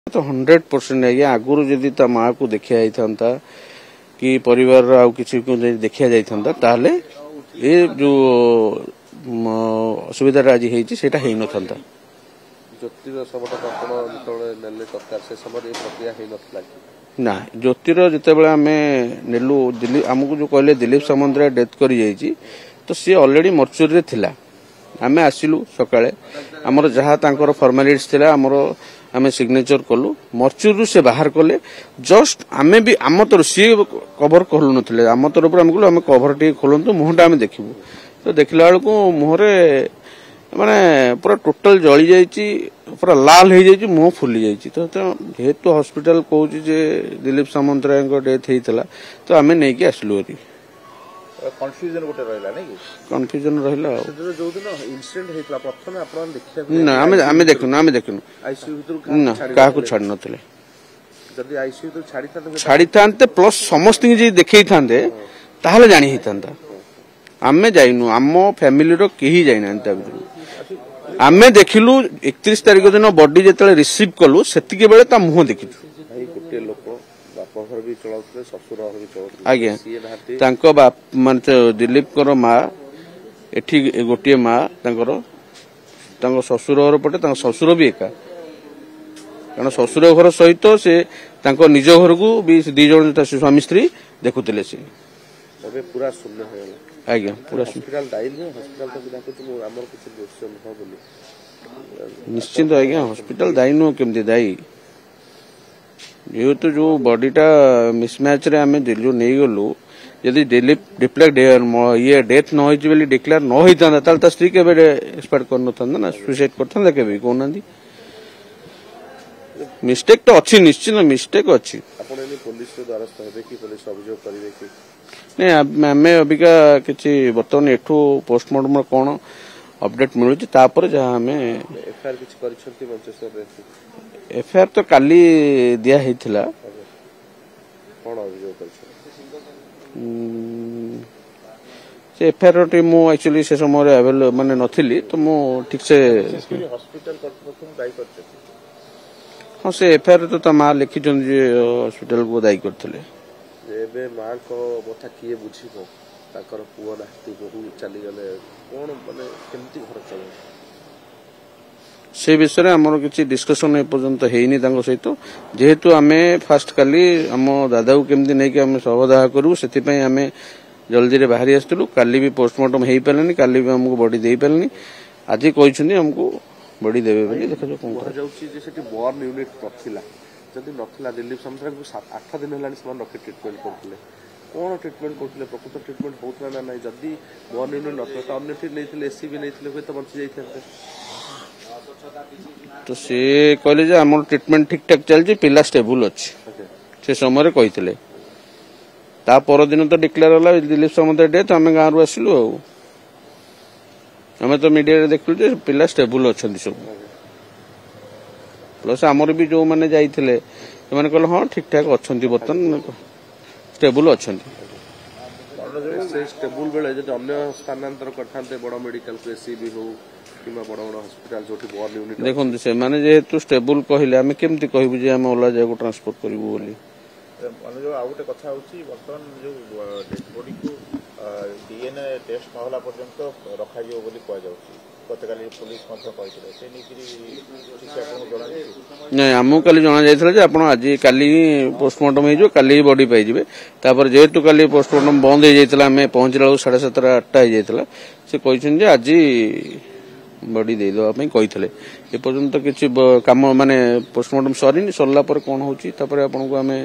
तो 100% आज्ञा आगुरी जदि ता माँ को देखा जाता कि परिवार आउ किसी को देखा जाता ताले ये जो असुविधा आज होता है न था ज्योतिर ना ज्योतिर जिते आम नेलु दिलीप आमको जो कहले दिलीप सामंतराय डेथ कर तो सी ऑलरेडी मर्चुरी थिला आम आसिलु सकाळे आमर जहाँ तांकर फॉर्मालिटीज थिला आमर आम सिग्नेचर कलु मर्चुरी से बाहर कले जस्ट आम भी आम तरफ सी कभर खोलु नथिले आम तरफ आम कहलु आम कभर टी खोलंतु मुहटा आम देखिबु तो देखला बेलू मुहरे माने पूरा टोटल जली जाइए पूरा लाल हो जाइए मुह फुली जाइए तो जेहेतु हॉस्पिटल कहूँ जे दिलीप सामंतराय डेथ होता तो आम नहीं कि आसलु कन्फ्यूजन गोटे रहला नै कि कन्फ्यूजन रहला जो दिन इंसिडेंट हेतला प्रथमे आपण देखिया ना आम देखनु आईसीयू भीतर ना का को छाड़ नथिले जदी आईसीयू तो छाड़ी थांते प्लस समस्त जे देखै थांते ताहले जानि हितांता आमे जाइनु आम फैमिली रो केही जाइनांता आमे देखिलु 31 तारिख दिन बॉडी जेतले रिसीव कलु सेतिके बेले ता मुह देखिछु भाई गोटे लोक बापघर भी चलाउतले ससुर भी चलाउतले आज्ञा तांको बाप माने दिलीप कर माँ एठी गोटे माँ तांको ससुर घर पटे तांको ससुर भी एका कारण ससुर घर सहित से तांको निज घर को भी दी जण स्वामी स्त्री देखुतिले से अबे पूरा शून्य हो गला आज्ञा पूरा हॉस्पिटल दाइल हॉस्पिटल तो डाको तो हमर कुछ दोष न हो बोली निश्चित आज्ञा हॉस्पिटल दाई नो केमती दाई जेहेतु जो बॉडीटा मिसमैच रे आम जो नहीं गलु यदि डिप्लेक्ट ये डेथ न हो डिक्लेयर न होता स्त्री के एक्सपायर कर ना सुसाइड करता के कहना मिस्टेक तो अच्छी निश्चित मिस्टेक अच्छी नहीं आम अबिका कि बर्तमान एठू पोस्टमार्टम कौन अपडेट मिलूँ जहाँ आम एफआईआर तो काली दिया हिथिला से एफआईआर टी मु एक्चुअली से समय अवेलेबल माने नथिली तो मु ठीक से हाँ से एफआईआर तो ता माँ लिखी हॉस्पिटल को दायी करथिले एबे माँ को कथा किए बुझिबो ताकर पुओ नाती बहु चली गले कोन माने केमती घर चले से विषय में आमर किसी डिस्कसन एपर्यंत हेनी सहित जेहेतु आम फास्ट काली आम दादा को केमती नहीं कि आम सहदाह करूँ से आम जल्दी रे बाहरी आसलु काली भी पोस्टमार्टम हो पारानी काली भी आमको बॉडी दे पारानी आज कहते आमको बॉडी देवे देखा बर्न यूनिट नथिला जदि नथिला दिलीप सामंतराय को 7-8 दिन हेलानी समान रखे ट्रीटमेंट करथिले कोन ट्रीटमेंट करथिले प्रकृत ट्रीटमेंट होतला ना नहीं जदि बर्न यूनिट नथिला अन्य ठीक नैथिले एसीबी नैथिले होय तो बंची जाइथाते तो से कहले जे हमर ट्रीटमेंट ठीक ठाक चलछि पिला स्टेबल अछि से समय कहिथिले ता पर दिन तो डिक्लेयर होला दिलीप सामंतराय डेथ आम गाँव रु आसिलु आम तो मीडिया रे देखलु जे पिला स्टेबल अछंती सब प्लस आमर भी जो मैंने जाइथिले से कहले हाँ ठीक ठाक अछंती बर्तमान स्टेबल अछंती स्टेबल बेले जदि अन्य स्थानांतर करथांते बड़ मेडिकल को एसीबी हो किमा बड़ बड़ हॉस्पिटल जोठी बर्न यूनिट देखो से माने जेहेतु स्टेबल कहले आमे केमती कहबु जे आमे ओला जाय को ट्रांसपोर्ट करबु बोली माने जो आउटे कथा होची वर्तमान जो डेड बॉडी को डीएनए टेस्ट न होला पर्यंत रखा जियो बोली कह जाउची गतकाली पुलिस मध्य कहिथिले से निकरी ठीक आपन जणा नहीं आमु काली जना जायथले जे आपण आज काली पोस्टमार्टम हे जो काली बॉडी पाई जिवे तापर जेहेतु काली पोस्टमार्टम बंद हे जायतला हमें पहुंचला 7:30-8 हे जायतला से कहिछन जे आज बॉडी दे दवा पई कहिथले ए पर्यंत किछि काम माने पोस्टमार्टम सरीनी सरला पर कोन होची तापर आपन को हमें